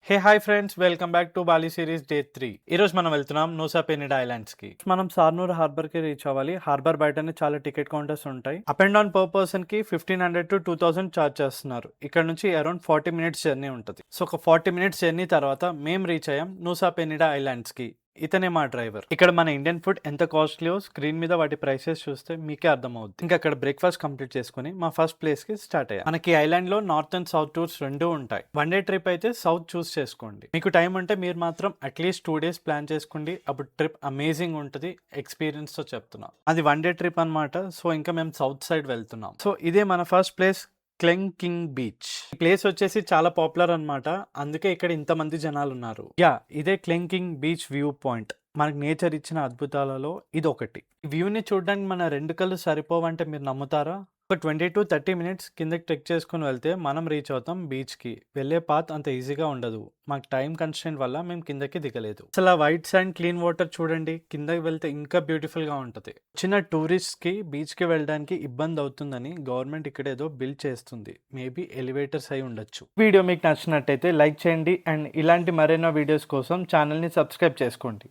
Hey hi friends, welcome back to Bali series day 3. ఈ రోజు మనం వెళ్తున్నాం నూసా పెనిడా ఐలాండ్స్ కి. మనం సార్నూర్ హార్బర్ కి రీచ్ అవ్వాలి. హార్బర్ బయటనే చాలా టికెట్ కౌంటర్స్ ఉంటాయి. Up and down per person కి 1500 to 2000 చార్జ్ చేస్తున్నారు. ఇక్కడ నుంచి అరౌండ్ 40 minutes జర్నీ ఉంటుంది. సో ఒక 40 minutes జర్నీ తర్వాత మేము రీచ్ అయ్యాం నూసా పెనిడా ఐలాండ్స్ కి. ఇతనే మా డ్రైవర్. ఇక్కడ మన ఇండియన్ ఫుడ్ ఎంత కాస్ట్లీయో స్క్రీన్ మీద వాటి ప్రైసెస్ చూస్తే మీకే అర్థమవుతుంది. ఇంకా అక్కడ బ్రేక్ఫాస్ట్ కంప్లీట్ చేసుకుని మా ఫస్ట్ ప్లేస్ కి స్టార్ట్ అయ్యాం. మనకి ఐలాండ్ లో నార్త్ అండ్ సౌత్ టూర్స్ రెండు ఉంటాయి. వన్ డే ట్రిప్ అయితే సౌత్ చూస్ చేసుకోండి. మీకు టైం ఉంటే మీరు మాత్రం అట్లీస్ట్ 2 days ప్లాన్ చేసుకోండి. అప్పుడు ట్రిప్ అమేజింగ్ ఉంటుంది. ఎక్స్పీరియన్స్ తో చెప్తున్నాం. అది వన్ డే ట్రిప్ అనమాట. సో ఇంకా మేము సౌత్ సైడ్ వెళ్తున్నాం. సో ఇదే మన ఫస్ట్ ప్లేస్, క్లెంగ్ కింగ్ బీచ్. ఈ ప్లేస్ వచ్చేసి చాలా పాపులర్ అన్నమాట. అందుకే ఇక్కడ ఇంతమంది జనాలు ఉన్నారు. ఇదే క్లెంగ్ కింగ్ బీచ్ వ్యూ పాయింట్. మనకు నేచర్ ఇచ్చిన అద్భుతాలలో ఇది ఒకటి. ఈ వ్యూని చూడడానికి మన 2 కళ్ళు సరిపోవంటే మీరు నమ్ముతారా? ఒక 20 to 30 minutes కిందకి ట్రెక్ చేసుకుని వెళ్తే మనం రీచ్ అవుతాం బీచ్ కి. వెళ్ళే పాత్ అంత ఈజీగా ఉండదు. మాకు టైం కన్స్ట్రెంట్ వల్ల మేము కిందకి దిగలేదు. అసలు వైట్ శాండ్, క్లీన్ వాటర్ చూడండి. కిందకి వెళ్తే ఇంకా బ్యూటిఫుల్ గా ఉంటది. చిన్న టూరిస్ట్ కి బీచ్ కి వెళ్ళడానికి ఇబ్బంది అవుతుందని గవర్నమెంట్ ఇక్కడ ఏదో బిల్డ్ చేస్తుంది. మేబీ ఎలివేటర్స్ అయి ఉండొచ్చు. వీడియో మీకు నచ్చినట్టయితే లైక్ చేయండి అండ్ ఇలాంటి మరెన్నో వీడియోస్ కోసం ఛానల్ ని సబ్స్క్రైబ్ చేసుకోండి.